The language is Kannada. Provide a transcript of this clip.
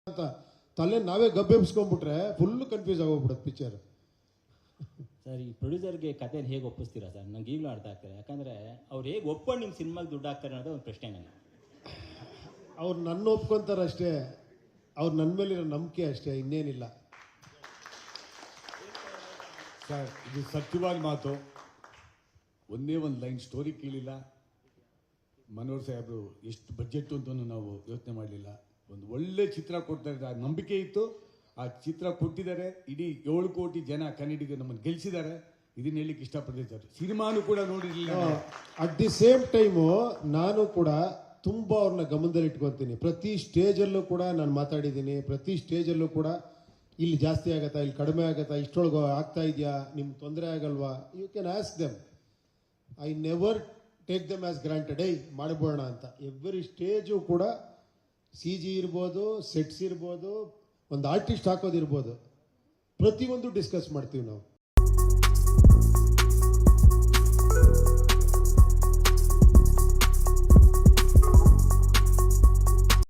ಅಂತ ತಲೆ ನಾವೇ ಗಬ್ಬೆಬ್ಸ್ಕೊಂಡ್ಬಿಟ್ರೆ ಫುಲ್ ಕನ್ಫ್ಯೂಸ್ ಆಗೋಗ್ಬಿಡುತ್ತೆ ಪಿಕ್ಚರ್. ಸರ್, ಈ ಪ್ರೊಡ್ಯೂಸರ್ಗೆ ಕಥೆನ ಹೇಗೆ ಒಪ್ಪಿಸ್ತೀರಾ ಸರ್? ನಂಗೆ ಈಗಲೂ ಅರ್ಥ ಆಗ್ತಾರೆ. ಯಾಕಂದರೆ ಅವ್ರು ಹೇಗೆ ಒಪ್ಕೊಂಡು ನಿಮ್ಮ ಸಿನಿಮಾಗೆ ದುಡ್ಡು ಹಾಕ್ತಾರೆ ಅನ್ನೋದು ಒಂದು ಪ್ರಶ್ನೆ ನನಗೆ. ಅವ್ರು ನನ್ನ ಒಪ್ಕೊಂತಾರೆ ಅಷ್ಟೇ, ಅವ್ರು ನನ್ನ ಮೇಲಿರೋ ನಂಬಿಕೆ ಅಷ್ಟೇ, ಇನ್ನೇನಿಲ್ಲ ಸರ್. ಇದು ಸತ್ಯವಾದ ಮಾತು. ಒಂದೇ ಒಂದು ಲೈನ್ ಸ್ಟೋರಿ ಕೇಳಿಲ್ಲ. ಮನೋಹರ್ ಸಾಹೇಬರು ಎಷ್ಟು ಬಜೆಟ್ ಅಂತಲೂ ನಾವು ಯೋಚನೆ ಮಾಡಲಿಲ್ಲ. ಒಂದು ಒಳ್ಳೆ ಚಿತ್ರ ಕೊಡ್ತಾ ಇದ್ದಾರೆ, ಆ ನಂಬಿಕೆ ಇತ್ತು. ಆ ಚಿತ್ರ ಕೊಟ್ಟಿದ್ದಾರೆ. ಇಡೀ 7 ಕೋಟಿ ಜನ ಕನ್ನಡಿಗರು ನಮ್ಮನ್ನು ಗೆಲ್ಲಿಸಿದ್ದಾರೆ. ಇದನ್ನ ಹೇಳಲಿಕ್ಕೆ ಇಷ್ಟಪಡ್ತೀನಿ ಸರ್. ಸಿನಿಮಾನು ಕೂಡ ನೋಡಿರಲಿಲ್ಲ. ಅಟ್ ದಿ ಸೇಮ್ ಟೈಮು ನಾನು ಕೂಡ ತುಂಬ ಅವ್ರನ್ನ ಗಮನದಲ್ಲಿ ಇಟ್ಕೊತೀನಿ. ಪ್ರತಿ ಸ್ಟೇಜಲ್ಲೂ ಕೂಡ ನಾನು ಮಾತಾಡಿದ್ದೀನಿ. ಪ್ರತಿ ಸ್ಟೇಜಲ್ಲೂ ಕೂಡ ಇಲ್ಲಿ ಜಾಸ್ತಿ ಆಗತ್ತಾ, ಇಲ್ಲಿ ಕಡಿಮೆ ಆಗತ್ತಾ, ಇಷ್ಟೊಳಗೆ ಆಗ್ತಾ ಇದೆಯಾ, ನಿಮ್ಗೆ ತೊಂದರೆ ಆಗಲ್ವಾ, you can ask them. I never take them as granted, ಮಾಡಬೋಣ ಅಂತ. ಎವ್ರಿ ಸ್ಟೇಜು ಕೂಡ CG ಇರ್ಬೋದು, ಸೆಟ್ಸ್ ಇರ್ಬೋದು, ಒಂದು ಆರ್ಟಿಸ್ಟ್ ಹಾಕೋದಿರ್ಬೋದು, ಪ್ರತಿಯೊಂದು ಡಿಸ್ಕಸ್ ಮಾಡ್ತೀವಿ ನಾವು.